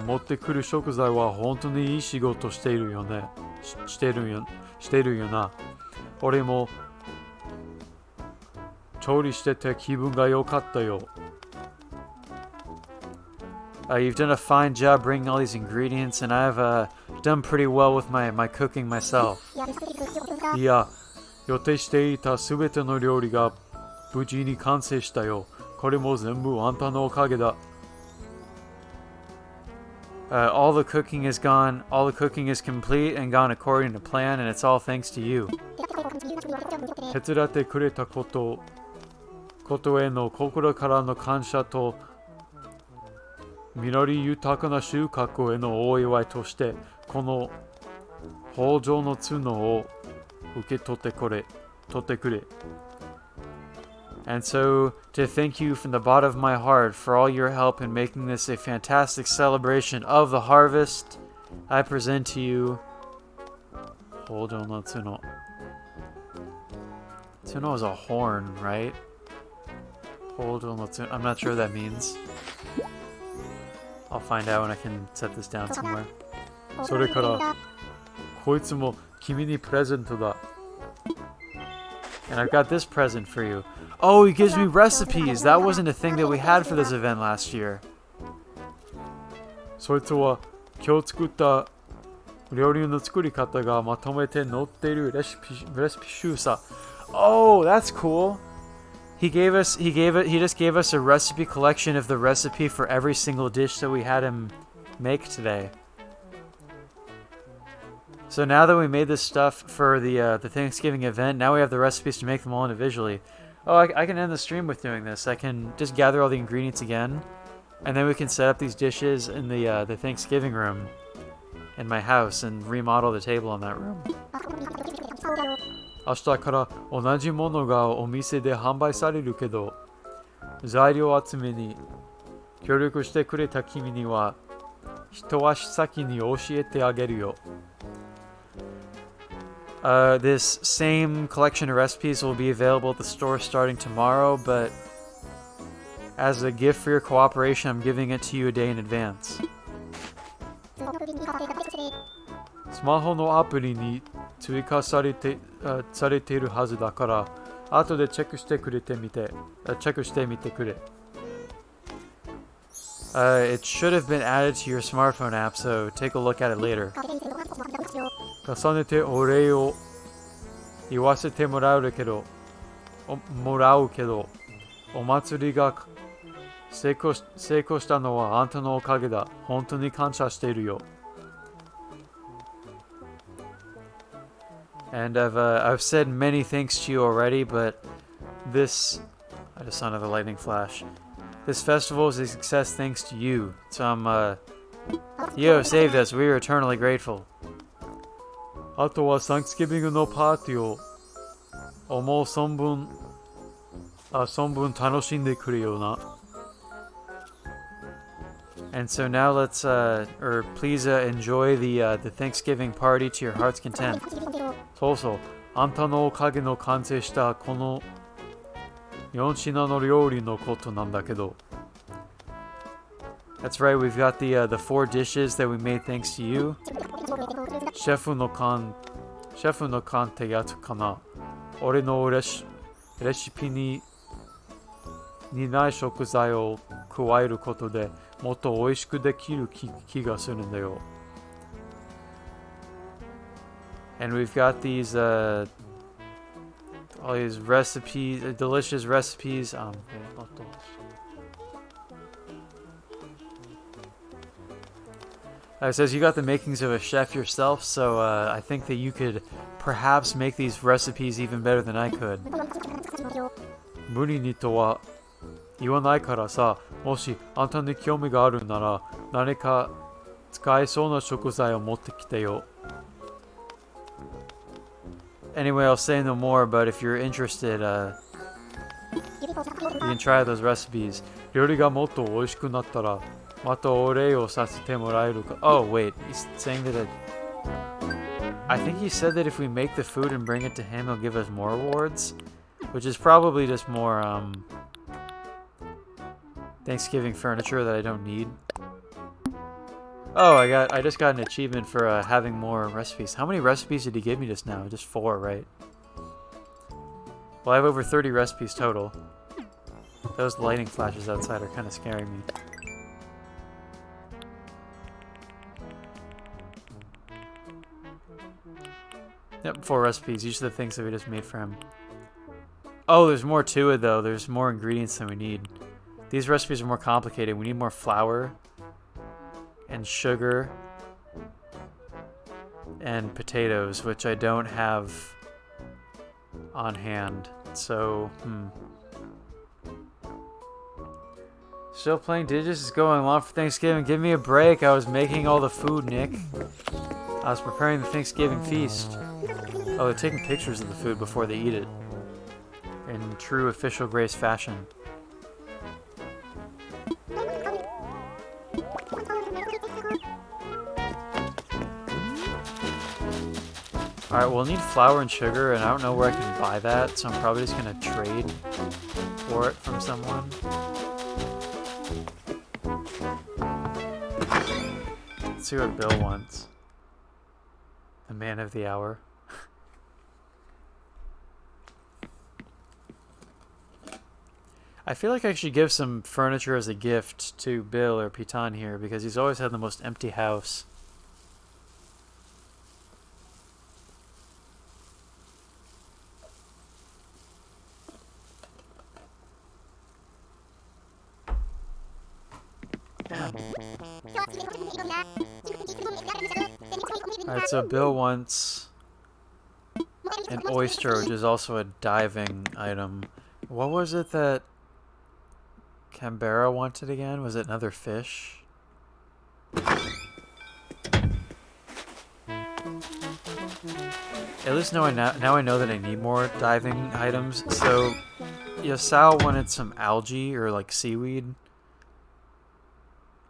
持ってくる食材は本当にいい仕事しているよね。してるよな。俺も調理してて気分が良かったよ。You've done a fine job bringing all these ingredients, and I've done pretty well with my cooking myself. いや、予定していたすべての料理が無事に完成したよ。これも全部あんたのおかげだ。All the cooking is gone, all the cooking is complete and gone according to plan, and it's all thanks to you. 手伝ってくれたことへの心からの感謝と、実り豊かな収穫へのお祝いとして、この豊穣の角を受け取ってくれ。And so, to thank you from the bottom of my heart for all your help in making this a fantastic celebration of the harvest, I present to you 豊穣の角。Tsuno is a horn, right? 豊穣の角。I'm not sure what that means. I'll find out when I can set this down somewhere. それから、こいつも君にプレゼントだ。And I've got this present for you. Oh, he gives me recipes. That wasn't a thing that we had for this event last year. そいつは今日作った料理の作り方がまとめて載っているレシピ集さ。Oh, that's cool. He just gave us a recipe collection of the recipe for every single dish that we had him make today. So now that we made this stuff for the Thanksgiving event, now we have the recipes to make them all individually. Oh, I can end the stream with doing this. I can just gather all the ingredients again, and then we can set up these dishes in the Thanksgiving room in my house and remodel the table in that room. 明日から同じものがお店で販売されるけど、材料集めに協力してくれた君には一足先に教えてあげるよ。This same collection of recipes will be available at the store starting tomorrow, but as a gift for your cooperation, I'm giving it to you a day in advance. スマホのアプリに追加されているはずだから、後でチェックしてみてくれ。It should have been added to your smartphone app, so take a look at it later. 重ねてお礼を言わせてもらうけど、お祭りが成功したのはあんたのおかげだ。本当に感謝しているよ。And I've said many thanks to you already, but I just saw another lightning flash. This festival is a success thanks to you. So you have saved us. We are eternally grateful. あとはサンクスギビングのパーティーを思う存分楽しんでくれよな。And so now please enjoy the Thanksgiving party to your heart's content. そうそう、あんたのおかげの完成したこの4品の料理のことなんだけど。That's right, we've got the 4 dishes that we made thanks to you. シェフの勘ってやつかな。俺のレシピにない食材を加えることでもっと美味しくできる気がするんだよ。And we've got these all these recipes, delicious recipes. It says you got the makings of a chef yourself, so I think that you could perhaps make these recipes even better than I could. 無理にとは言わないからさ、もしあんたに興味があるなら何か使えそうな食材を持ってきてよ。Anyway, I'll say no more, but if you're interested, you can try those recipes. 料理がもっと美味しくなったらまたお礼をさせてもらえるか。Oh, wait, he's saying that I think he said that if we make the food and bring it to him, he'll give us more rewards, which is probably just more Thanksgiving furniture that I don't need. Oh, I just got an achievement for having more recipes. How many recipes did he give me just now? Just 4, right? Well, I have over 30 recipes total. Those lightning flashes outside are kind of scaring me. Yep, 4 recipes. These are the things that we just made for him. Oh, there's more to it though. There's more ingredients than we need. These recipes are more complicated. We need more flour and sugar and potatoes, which I don't have on hand. So, Still playing Digits is going along for Thanksgiving. Give me a break. I was making all the food, Nick. I was preparing the Thanksgiving feast. Oh, they're taking pictures of the food before they eat it. In true official Grace fashion. Alright, we'll need flour and sugar, and I don't know where I can buy that, so I'm probably just gonna trade for it from someone. Let's see what Bill wants. The man of the hour. I feel like I should give some furniture as a gift to Bill or Pitan here, because he's always had the most empty house. Alright, so Bill wants an oyster, which is also a diving item. What was it that Canberra wanted again? Was it another fish? At least now I know that I need more diving items. So Yasao wanted some algae or like seaweed.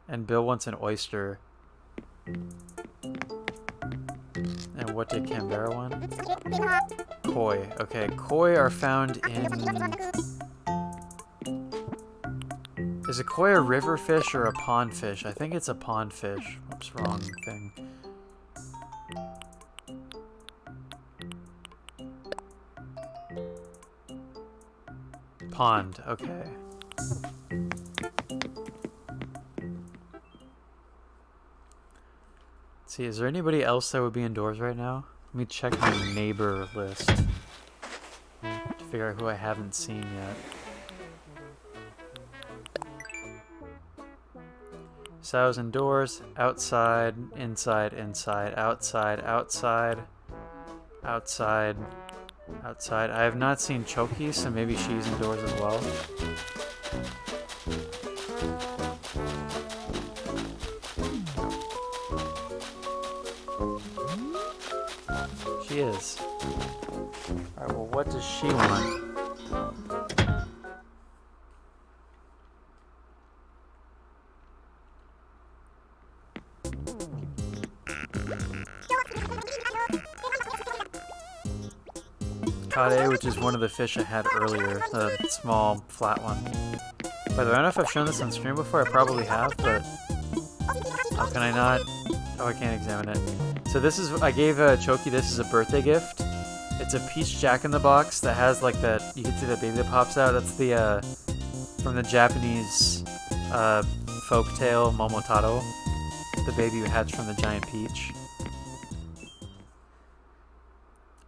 And Bill wants an oyster. And what did Canberra want? Koi. Okay, koi are found in... Is a koi a river fish or a pond fish? I think it's a pond fish. Whoops, wrong thing. Pond, okay. Let's see, is there anybody else that would be indoors right now? Let me check my neighbor list to figure out who I haven't seen yet. So I was indoors, outside, inside, inside, outside, outside, outside, outside. I have not seen Choki, so maybe she's indoors as well. She is. Alright, well, what does she want? Kade, which is one of the fish I had earlier, the small, flat one. By the way, I don't know if I've shown this on stream before, I probably have, but how can I not? Oh, I can't examine it. So this is, I gave Choki this as a birthday gift. It's a peach Jack-in-the-Box that has like that, you can see the baby that pops out. That's the, from the Japanese folktale Momotaro. The baby who hatched from the giant peach.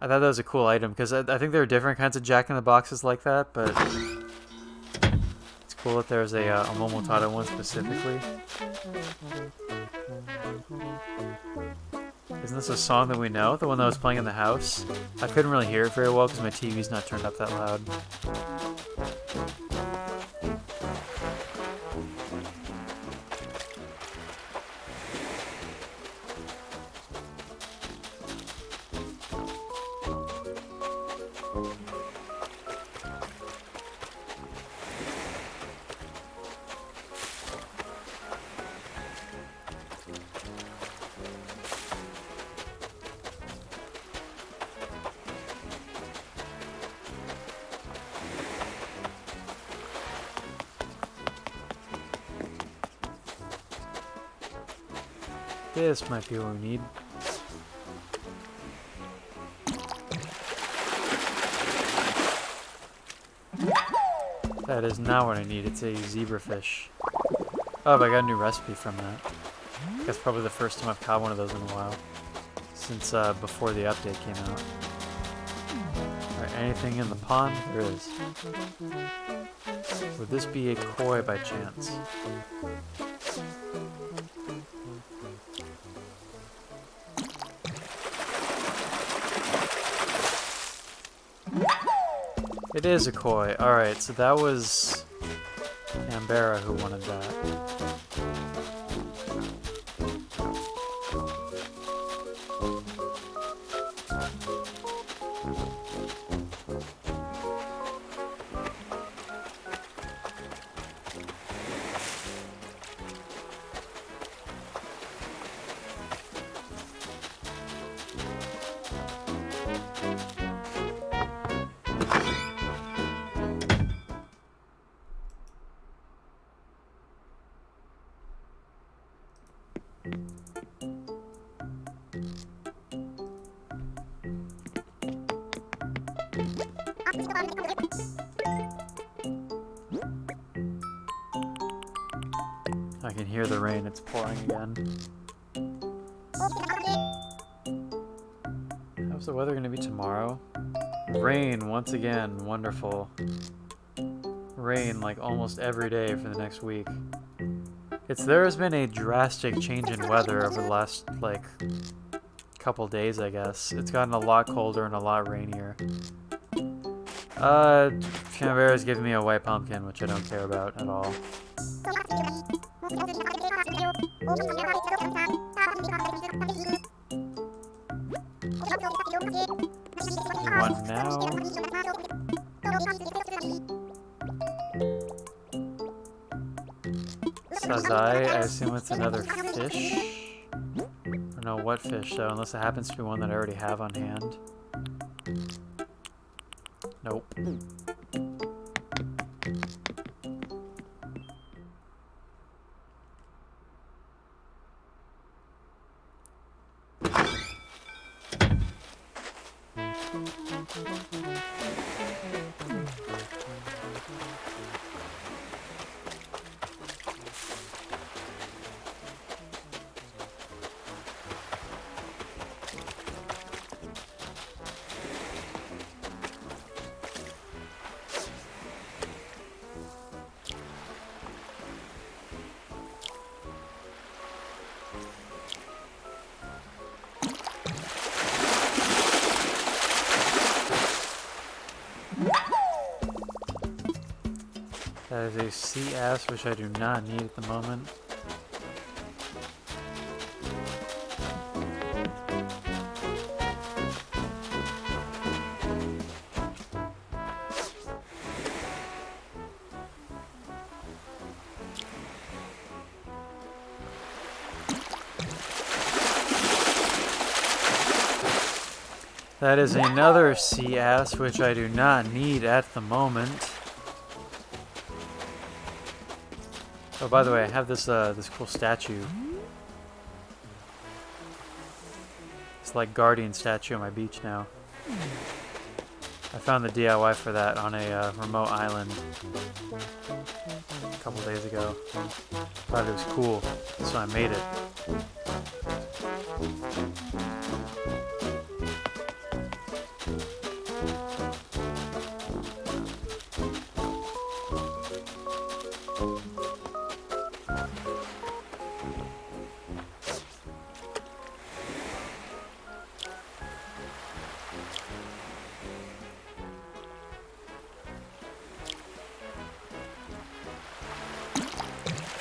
I thought that was a cool item, because I think there are different kinds of Jack-in-the-Boxes like that, but it's cool that there's a Momotaro one specifically. Isn't this a song that we know? The one that was playing in the house? I couldn't really hear it very well because my TV's not turned up that loud. This might be what we need. That is not what I need. It's a zebrafish. Oh, but I got a new recipe from that. That's probably the first time I've caught one of those in a while. Since before the update came out. Alright, anything in the pond? There is. Would this be a koi by chance? It is a koi. Alright, so that was Ambera who wanted that. I can hear the rain, it's pouring again. How's the weather going to be tomorrow? Rain, once again, wonderful. Rain like almost every day for the next week. There has been a drastic change in weather over the last, like, couple days, I guess. It's gotten a lot colder and a lot rainier. Canberra's giving me a white pumpkin, which I don't care about at all. One now. Sazai, I assume it's another fish? I don't know what fish though, unless it happens to be one that I already have on hand. Nope. That is a sea ass, which I do not need at the moment. That is another sea ass, which I do not need at the moment. Oh, by the way, I have this this cool statue. It's like guardian statue on my beach now. I found the DIY for that on a remote island a couple days ago. Thought it was cool, so I made it.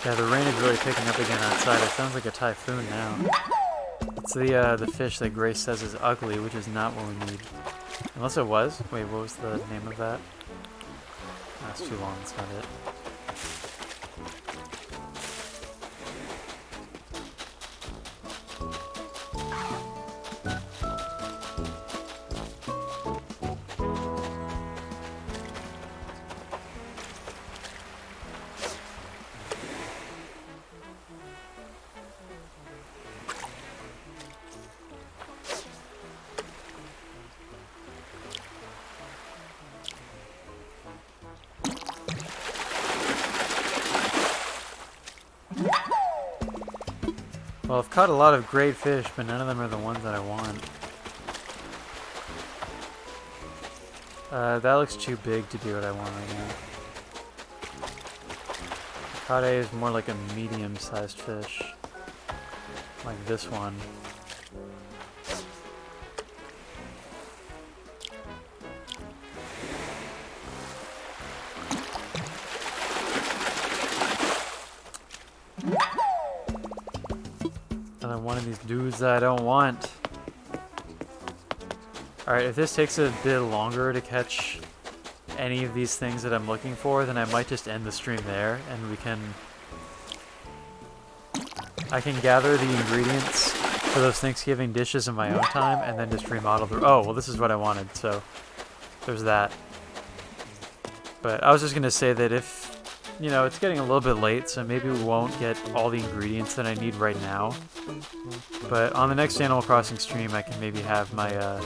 Yeah, the rain is really picking up again outside. It sounds like a typhoon now. It's the fish that Grace says is ugly, which is not what we need. Unless it was. Wait, what was the name of that? That's too long, that's not it. Well, I've caught a lot of great fish, but none of them are the ones that I want. That looks too big to be what I want right now. Kade is more like a medium-sized fish. Like this one. Another one of these dudes that I don't want. Alright, if this takes a bit longer to catch any of these things that I'm looking for, then I might just end the stream there, and I can gather the ingredients for those Thanksgiving dishes in my own time, and then just remodel the... Oh, well, this is what I wanted, so there's that. But I was just going to say that if, you know, it's getting a little bit late, so maybe we won't get all the ingredients that I need right now. But on the next Animal Crossing stream, I can maybe have my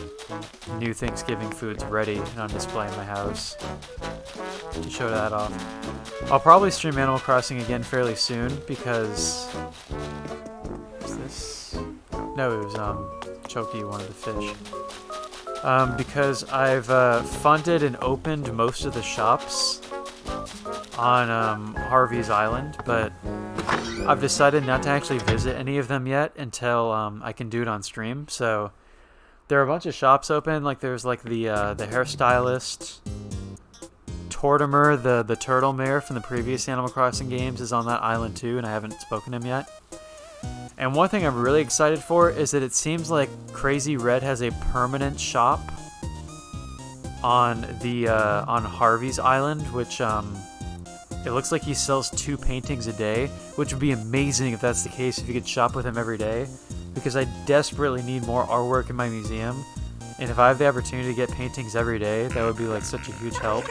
new Thanksgiving foods ready and on display in my house to show that off. I'll probably stream Animal Crossing again fairly soon because... What's this? No, it was Choki, one of the fish. Because I've funded and opened most of the shops on Harvey's Island, but I've decided not to actually visit any of them yet until I can do it on stream. So there are a bunch of shops open. Like there's like the hairstylist, Tortimer, the turtle mare from the previous Animal Crossing games, is on that island too, and I haven't spoken to him yet. And one thing I'm really excited for is that it seems like Crazy Red has a permanent shop on the on Harvey's Island, which it looks like he sells 2 paintings a day, which would be amazing if that's the case, if you could shop with him every day, because I desperately need more artwork in my museum, and if I have the opportunity to get paintings every day, that would be like such a huge help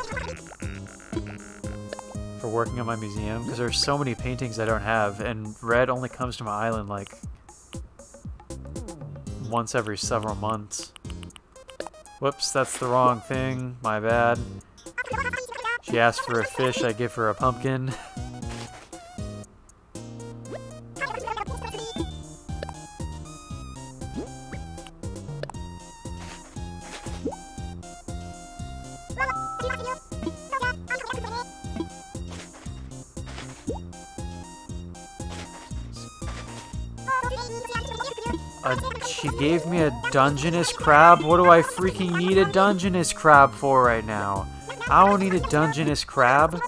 for working on my museum, because there's so many paintings I don't have, and Red only comes to my island like once every several months. Whoops, that's the wrong thing, my bad. She asked for a fish, I give her a pumpkin. She gave me a Dungeness crab? What do I freaking need a Dungeness crab for right now? I don't need a Dungeness crab.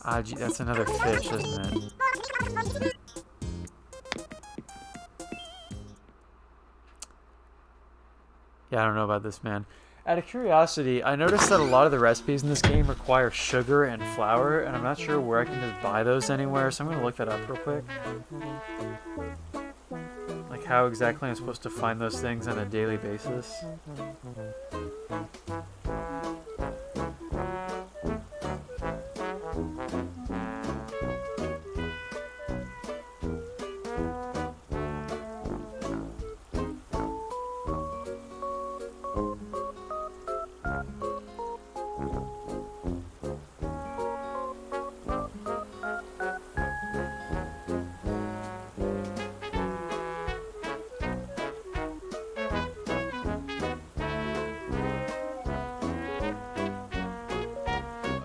Ah, gee, that's another fish, isn't it? Yeah, I don't know about this, man. Out of curiosity, I noticed that a lot of the recipes in this game require sugar and flour, and I'm not sure where I can just buy those anywhere, so I'm going to look that up real quick. Like how exactly I'm supposed to find those things on a daily basis.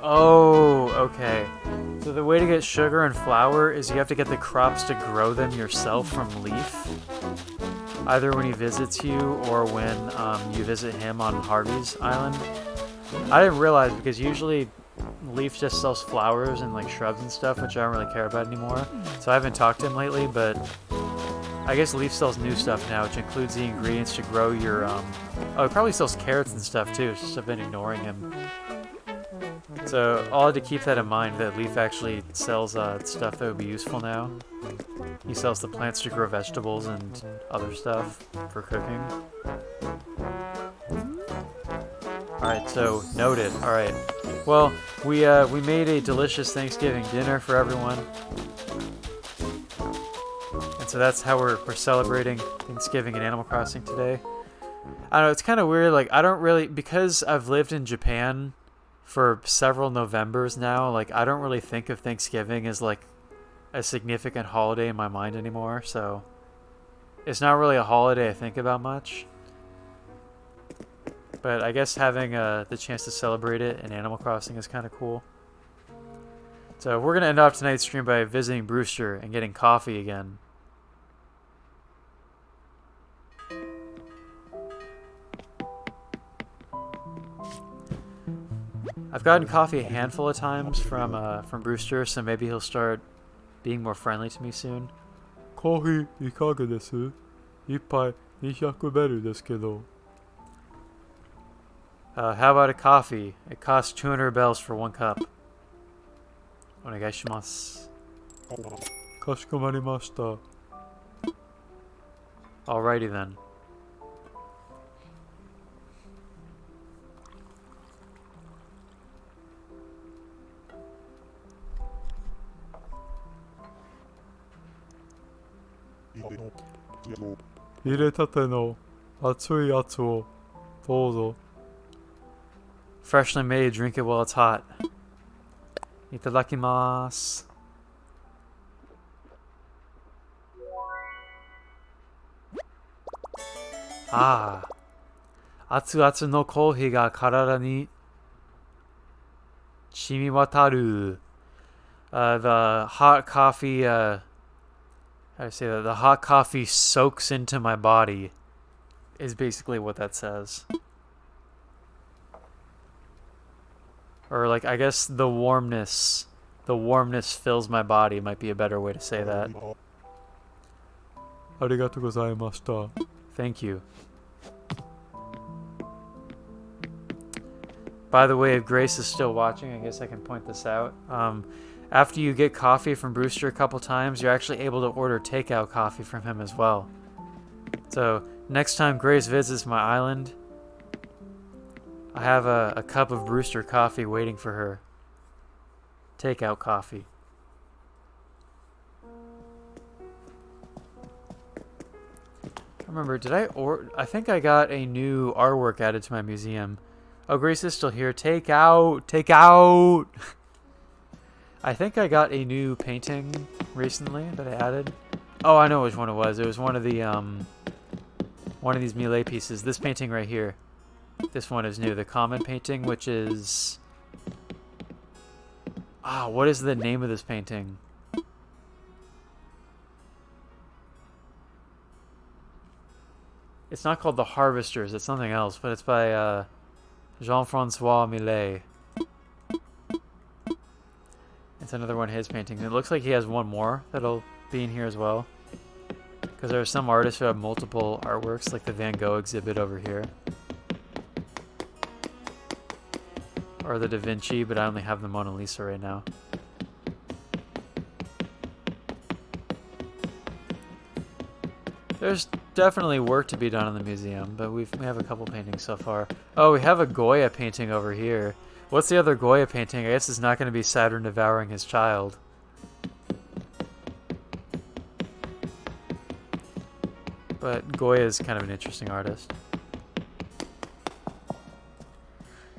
Oh, okay. So the way to get sugar and flour is you have to get the crops to grow them yourself from Leaf. Either when he visits you or when you visit him on Harvey's Island. I didn't realize because usually Leaf just sells flowers and like shrubs and stuff, which I don't really care about anymore. So I haven't talked to him lately, but I guess Leaf sells new stuff now, which includes the ingredients to grow your oh, he probably sells carrots and stuff too. It's just I've been ignoring him. So I'll have to keep that in mind, that Leaf actually sells stuff that would be useful now. He sells the plants to grow vegetables and other stuff for cooking. Alright, so noted. Alright. Well, we made a delicious Thanksgiving dinner for everyone. And so that's how we're celebrating Thanksgiving in Animal Crossing today. I don't know, it's kind of weird, like I don't really, because I've lived in Japan for several Novembers now, like I don't really think of Thanksgiving as like a significant holiday in my mind anymore, so it's not really a holiday I think about much. But I guess having the chance to celebrate it in Animal Crossing is kind of cool. So we're going to end off tonight's stream by visiting Brewster and getting coffee again. I've gotten coffee a handful of times from Brewster, so maybe he'll start being more friendly to me soon. コーヒーいかがです？一杯200ベルですけど。How about a coffee? It costs 200 bells for one cup. お願いします。かしこまりました。Alrighty then. Freshly 入れたての熱いやつをどうぞ。Freshly made, drink it while it's hot. Itadakimasu. Ah. 熱々のコーヒーが体に染み渡る。The hot coffee, how do I say that? The hot coffee soaks into my body, is basically what that says. Or like, I guess the warmness fills my body might be a better way to say that. ありがとうございました。Thank you. By the way, if Grace is still watching, I guess I can point this out. After you get coffee from Brewster a couple times, you're actually able to order takeout coffee from him as well. So, next time Grace visits my island, I have a cup of Brewster coffee waiting for her. Takeout coffee. I remember, I think I got a new artwork added to my museum. Oh, Grace is still here. Take out! Take out! I think I got a new painting recently that I added. Oh, I know which one it was. It was one of the, one of these Millet pieces. This painting right here. This one is new. The common painting, which is... what is the name of this painting? It's not called The Harvesters. It's something else, but it's by, Jean-Francois Millet. It's another one of his paintings. It looks like he has one more that'll be in here as well. Because there are some artists who have multiple artworks, like the Van Gogh exhibit over here. Or the Da Vinci, but I only have the Mona Lisa right now. There's definitely work to be done in the museum, but we have a couple paintings so far. Oh, we have a Goya painting over here. What's the other Goya painting? I guess it's not going to be Saturn devouring his child. But Goya is kind of an interesting artist.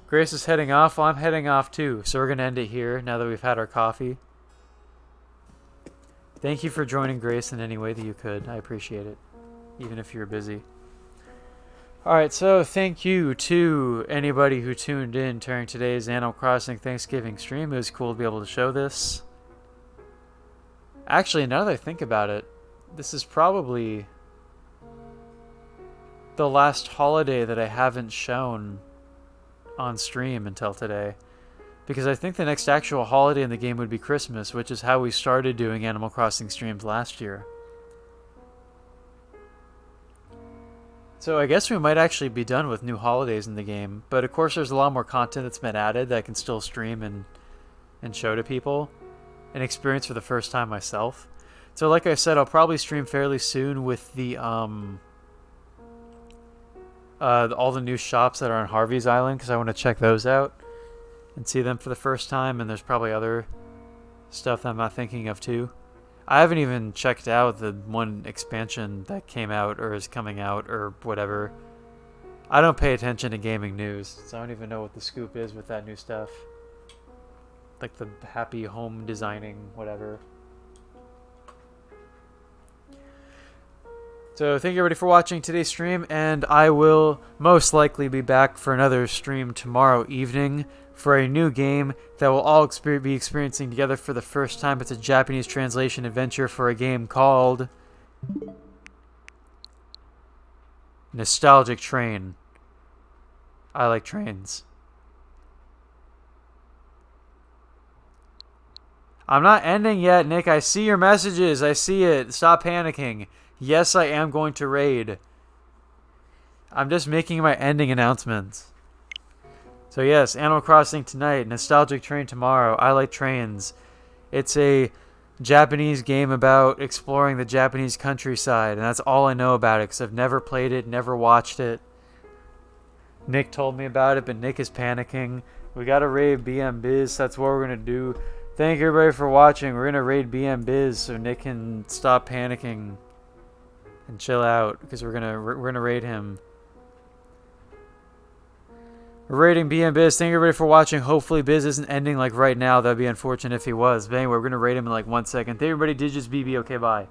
Grace is heading off. Well, I'm heading off too, so we're going to end it here now that we've had our coffee. Thank you for joining, Grace, in any way that you could. I appreciate it, even if you're busy. Alright, so thank you to anybody who tuned in during today's Animal Crossing Thanksgiving stream. It was cool to be able to show this. Actually, now that I think about it, this is probably the last holiday that I haven't shown on stream until today. Because I think the next actual holiday in the game would be Christmas, which is how we started doing Animal Crossing streams last year. So I guess we might actually be done with new holidays in the game, but of course there's a lot more content that's been added that I can still stream and show to people and experience for the first time myself. So like I said, I'll probably stream fairly soon with the all the new shops that are on Harvey's Island, because I want to check those out and see them for the first time, and there's probably other stuff that I'm not thinking of too. I haven't even checked out the one expansion that came out or is coming out or whatever. I don't pay attention to gaming news, so I don't even know what the scoop is with that new stuff. Like the happy home designing, whatever. So thank you everybody for watching today's stream, and I will most likely be back for another stream tomorrow evening for a new game that we'll all be experiencing together for the first time. It's a Japanese translation adventure for a game called Nostalgic Train. I like trains. I'm not ending yet, Nick. I see your messages. I see it. Stop panicking. Yes, I am going to raid. I'm just making my ending announcements. So yes, Animal Crossing tonight, Nostalgic Train tomorrow. I like trains. It's a Japanese game about exploring the Japanese countryside, and that's all I know about it because I've never played it, never watched it. Nick told me about it, but Nick is panicking. We gotta raid BM Biz. That's what we're gonna do. Thank you everybody for watching. We're gonna raid BM Biz so Nick can stop panicking and chill out because we're gonna raid him. We're raiding BM Biz. Thank you everybody for watching. Hopefully Biz isn't ending like right now. That'd be unfortunate if he was. But anyway, we're gonna raid him in like 1 second. Thank you everybody. Digits BB. Okay, bye.